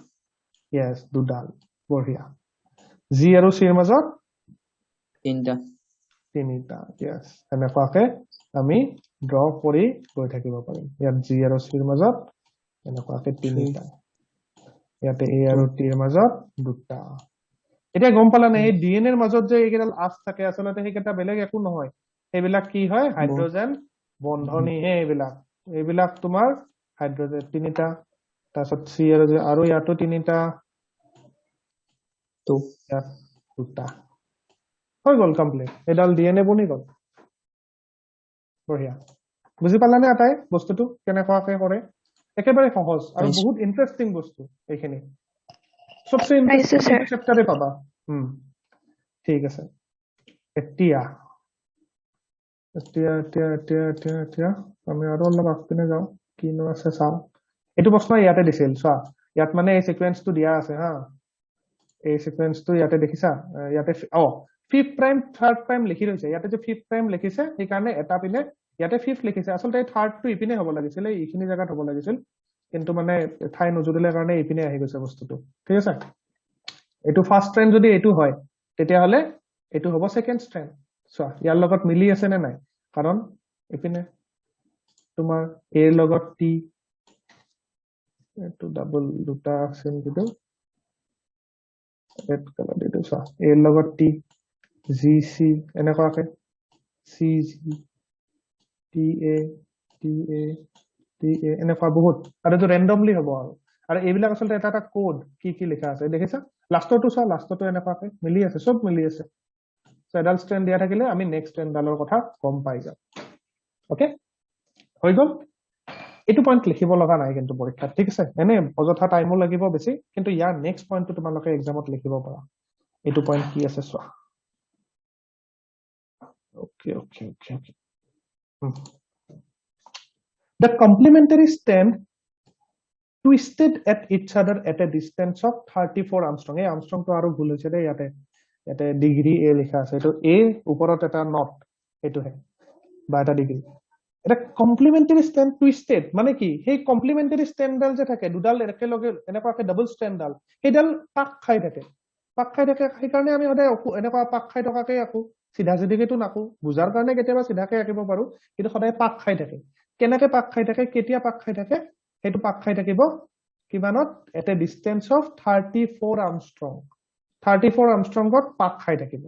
ইয়েস দুডাল বঢ়িয়া জি আৰু সিৰ মাজত তিনিটা ইয়েস এনেকুৱাকে আমি ড্ৰ কৰি গৈ থাকিব পাৰিম ইয়াত জি আৰু সিৰ মাজত এনেকুৱাকে তিনিটা ইয়াতে এ আৰু টিৰ মাজত দুটা এতিয়া গম পালা নে এই ডিএনএৰ মাজত যে এইকেইডাল আচ থাকে আচলতে সেইকেইটা বেলেগ একো নহয় সেইবিলাক কি হয় হাইড্ৰোজেন বন্ধনী হে এইবিলাক তোমাৰ হাইড্ৰোজেন তিনিটা তাৰপিছত সি আৰু ইয়াতো তিনিটা ইয়াত দুটা হৈ গল কমপ্লিট এডাল ডিএনএ বনি গল বঢ়িয়া বুজি পালানে আটাই বস্তুটো কেনেকুৱাকে কৰে একেবাৰে সহজ আৰু বহুত ইন্টাৰেষ্টিং বস্তু এইখিনি সবচে ইন্টাৰেষ্টিং চেপ্টাৰে পাবা ঠিক আছে এতিয়া এতিয়া আমি আৰু অলপ আগপিনে যাওঁ কিনো আছে চাওঁ এইটো প্ৰশ্ন ইয়াতে দিছিল চোৱা ইয়াত মানে এই সিকোয়েন্সটো দিয়া আছে হা এই সিকোয়েন্সটো ইয়াতে দেখিছা ইয়াতে ফিফথ প্ৰাইম থাৰ্ড প্ৰাইম লিখি লৈছে ইয়াতে যে ফিফথ প্ৰাইম লিখিছে সেইকাৰণে এটা পিনে ইয়াতে ফিফথ লিখিছে আচলতে এই থাৰ্ডটো ইপিনে হ'ব লাগিছিল এইখিনি জায়গাত হ'ব লাগিছিল কিন্তু মানে ঠাই নজুৰিলে কাৰণে ইপিনে আহি গৈছে বস্তুটো ঠিক আছে এইটো ফাৰ্স্ট ট্ৰেন্ড যদি এইটো হয় তেতিয়াহলে এইটো হ'ব সেকেন্ড ট্ৰেন্ড চোৱা ইয়াৰ লগত মিলি আছে নে নাই কাৰণ ইপিনে তোমাৰ a ৰ লগত t এইটো ডাবল দুটা চিন দিটো ৰেড কালাৰ দিটো চোৱা a ৰ লগত t g c এনেকুৱাকে c g t a এনেকুৱা বহুত আৰু এইটো ৰেন্ডমলি হ'ব আৰু এইবিলাক আচলতে এটা এটা কোড কি লিখা আছে দেখিছা লাষ্টৰটো চোৱা লাষ্টৰটো এনেকুৱাকে মিলি আছে চব মিলি আছে এডাল ষ্ট্ৰেন্ড দিয়া থাকিলে আমি নেক্সট ষ্ট্ৰেন্ডালৰ কথা গম পাই যাম ওকে হৈ গ'ল এইটো পইণ্ট লিখিব লগা নাই কিন্তু পৰীক্ষাত ঠিক আছে এনে অযথা টাইমো লাগিব বেছি কিন্তু ইয়াৰ নেক্সট পইণ্টটো তোমালোকে এক্সামত লিখিব পাৰা এইটো পইণ্ট কি আছে চোৱা okay okay okay okay The complementary stand twisted at each other at a distance of 34 Armstrong. এই Armstrongটো আৰু ভুল হৈছে দেই ইয়াতে ডিগ্ৰী এ লিখা আছে এইটো এ ওপৰত এটা নট এইটোহে বা এটা ডিগ্ৰী এটা কমপ্লিমেন্টাৰী ষ্টেণ্ড টুইষ্টেড মানে কি সেই কমপ্লিমেন্টাৰী ষ্টেণ্ডডাল যে থাকে দুডাল একেলগে এনেকুৱাকে ডাবল ষ্টেণ্ডডাল সেইডাল পাক খাই থাকে সেইকাৰণে আমি সদায় এনেকুৱা পাক খাই থকাকে আঁকো চিধা চিধিকেতো নাকো বুজাৰ কাৰণে কেতিয়াবা চিধাকে আঁকিব পাৰো কিন্তু সদায় পাক খাই থাকে কেনেকে পাক খাই থাকে কেতিয়া পাক খাই থাকে সেইটো পাক খাই থাকিব কিমানত at A distance of 34 Armstrong 34 আৰ্মষ্ট্ৰংত পাক খাই থাকিব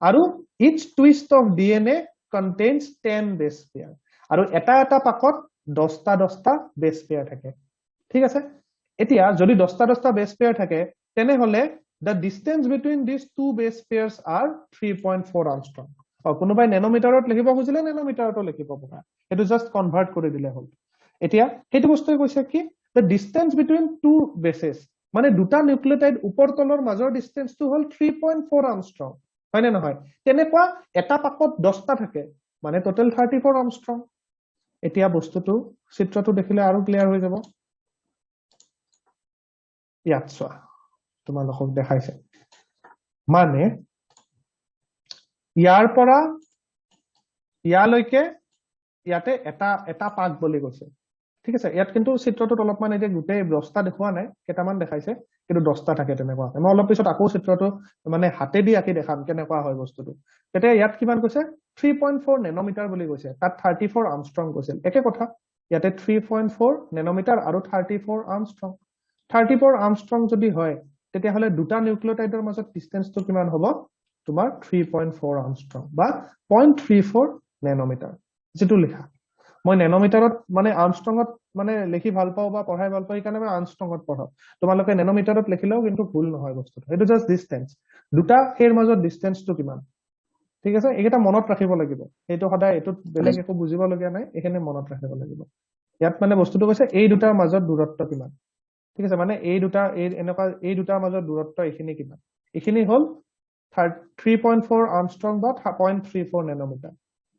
আৰু ইচ টুইষ্ট অফ ডিএনএ কন্টেইনছ 10 বেছ পেয়াৰ আৰু এটা এটা পাকত 10টা বেছ পেয়াৰ থাকে ঠিক আছে এতিয়া যদি 10টা বেছ পেয়াৰ থাকে তেনেহলে the distance between these two base pairs are 3.4 Armstrong কোনোবাই নেনোমিটাৰত লিখিব খুজিলে নেনোমিটাৰতো লিখিব পাৰা এটো জাস্ট কনভাৰ্ট কৰি দিলে হ'ল এতিয়া হেতু বস্তুই কৈছে কি the distance between two bases মানে দুটা নিউক্লিওটাইড উপৰ তলৰ মাজৰ ডিসটেন্সটো হ'ল 3.4 Armstrong হয় নে নহয় তেনেকুৱা এটা পাকত 10টা থাকে মানে টোটাল 34 Armstrong এতিয়া বস্তুটো চিত্ৰটো দেখিলে আৰু ক্লিয়াৰ হৈ যাব ইয়াত চোৱা তোমালোকক দেখাইছে মানে ইয়াৰ পৰা ইয়ালৈকে ইয়াতে এটা পাক বুলি কৈছে ঠিক আছে ইয়াত কিন্তু চিত্ৰটোত অলপমান এই যে গোটেই 10টা দেখুৱা নাই কেটামান দেখাইছে কিন্তু 10টা থাকে তেনেকুৱা মই অলপ পিছত আকৌ চিত্ৰটো মানে হাতেদি আঁকি দেখাম কেনেকুৱা হয় বস্তুটো তেতিয়া ইয়াত কিমান কৈছে 3.4 নেনোমিটাৰ বুলি কৈছে তাত 34 আৰ্মষ্ট্ৰং কৈছিল একে কথা ইয়াতে 3.4 নেনোমিটাৰ আৰু 34 আৰ্মষ্ট্ৰং 34 আৰ্মষ্ট্ৰং যদি হয় তেতিয়াহলে দুটা নিউক্লিওটাইডৰ মাজত ডিসটেন্সটো কিমান হ'ব তোমাৰ 3.4 আৰ্মষ্ট্ৰং বা 0.34 নেনোমিটাৰ যেটো লিখা মই নেনোমিটাৰত মানে আৰ্মষ্ট্ৰঙত মানে লিখি ভাল পাও বা পঢ়াই ভাল পাই কাৰণে মই আৰ্মষ্ট্ৰঙত পঢ়াও তোমালোকে নেনোমিটাৰত লিখিলেও কিন্তু ভুল নহয় বস্তুটো এটো জাস্ট ডিসটেন্স দুটা এৰ মাজত ডিসটেন্সটো কিমান ঠিক আছে এইটা মনত ৰাখিব লাগিব এইটো সদায় এটো বেলেগ একো বুজিব লগিয়া নাই এখানে মনত ৰাখিব লাগিব ইয়াত মানে বস্তুটো কৈছে এই দুটাৰ মাজত দূৰত্ব কিমান ঠিক আছে মানে এই দুটাৰ মাজত দূৰত্ব এখিনি কিমান এখিনি হল 3.4 আৰ্মষ্ট্ৰং বা 0.34 নেনোমিটাৰ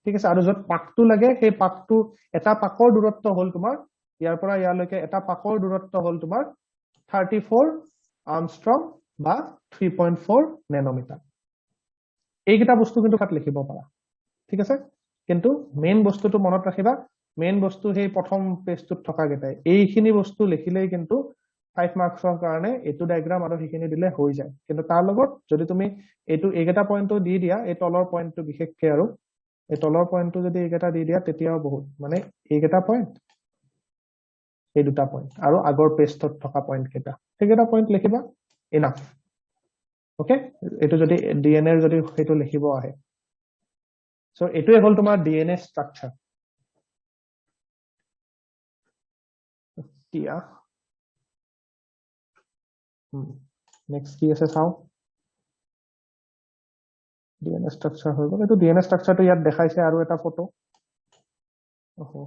ঠিক আছে আৰু যত পাকটো লাগে সেই পাকটো এটা পাকৰ দূৰত্ব হল তোমাৰ ইয়াৰ পৰা ইয়ালৈকে এটা পাকৰ দূৰত্ব হল তোমাৰ 34 আৰ্মষ্ট্ৰং বা 3.4 নেনোমিটাৰ এইকেইটা বস্তু কিন্তু তাত লিখিব পাৰা ঠিক আছে কিন্তু মেইন বস্তুটো মনত ৰাখিবা মেইন বস্তু সেই প্ৰথম পেজটোত থকা গেটাই এইখিনি বস্তু লিখিলেই কিন্তু 5 মাৰ্কছৰ কাৰণে এটো ডায়াগ্ৰাম আৰু সেইখিনি দিলে হৈ যায় কিন্তু তাৰ লগত যদি তুমি এটো এইকেইটা পইণ্টটো দি দিয়া এই তলৰ পইণ্টটো বিশেষকে আৰু এই তলৰ পইণ্টটো যদি এইকেইটা দি দিয়া তেতিয়াও বহুত মানে এইকেইটা পইণ্ট এই দুটা পইণ্ট আৰু আগৰ পেজটোত থকা পইণ্ট কেইটা সেইকেইটা পইণ্ট লিখিবা ইনাফ ওকে এটো যদি ডিএনএ যদি হেতু লিখিব আহে সো এটোই হল তোমাৰ ডিএনএ স্ট্ৰাকচাৰ টিয়া নেক্সট কি আছে চাও ডিএনএ স্ট্ৰাকচাৰ হৈ গ'ল এটো ডিএনএ স্ট্ৰাকচাৰটো ইয়াত দেখাইছে আৰু এটা ফটো ওহো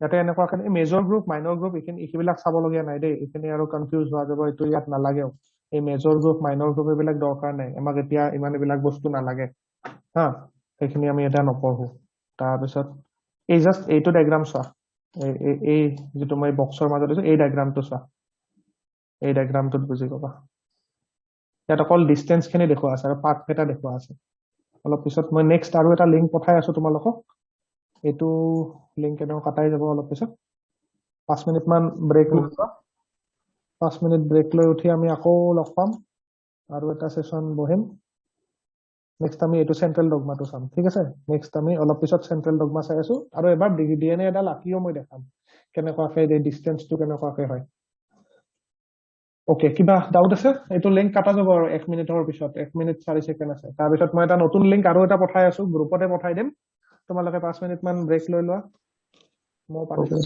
ইয়াতে এনেকুৱাকে মেজৰ গ্ৰুপ মাইনৰ গ্ৰুপ এইবিলাক চাবলগীয়া নাই দেই এইখিনি আৰু কনফিউজ হোৱা যাব এইটো ইয়াত নালাগেও এই মেজৰ গ্ৰুপ মাইনৰ গ্ৰুপ এইবিলাক দৰকাৰ নাই আমাক এতিয়া ইমান এইবিলাক বস্তু নালাগে হা সেইখিনি আমি এতিয়া নপঢ়ো তাৰপিছত এই জাষ্ট এইটো ডায়াগ্ৰাম চোৱা এই যিটো মই বক্সৰ মাজত দিছো এই ডায়াগ্ৰামটো চোৱা এই ডায়াগ্ৰামটোত বুজি পাবা ইয়াত অকল ডিষ্টেন্স খিনি দেখুওৱা আছে আৰু পাথ কেইটা দেখুওৱা আছে অলপ পিছত মই নেক্সট আৰু এটা লিংক পঠাই আছো তোমালোকক এইটো লিংক এনেও কাটাই যাব অলপ পিছত 5 মিনিট মান ব্ৰেক লৈ 5 মিনিট ব্ৰেক লৈ উঠি আমি আকৌ লগ পাম আৰু এটা সেশন বহিম নেক্সট আমি এইটো সেন্ট্ৰেল ডগমাটো চাম ঠিক আছে নেক্সট আমি অলপ পিছত সেন্ট্ৰেল ডগমা চাই আছো আৰু এবাৰ ডিএনএ এডাল আঁকিও মই দেখাম কেনেকুৱাকে এই ডিষ্টেন্সটো কেনেকুৱাকে হয় ওকে কিবা ডাউট আছে এইটো লিংক কাটা যাব আৰু 1 মিনিটৰ পিছত 1 মিনিট 4 সেকেন্ড আছে তাৰ পিছত মই এটা নতুন লিংক আৰু এটা পঠাই আছো গ্ৰুপতে পঠাই দিম তোমালোকে 5 মিনিট মান ব্ৰেক লৈ লোৱা মই পাতিছো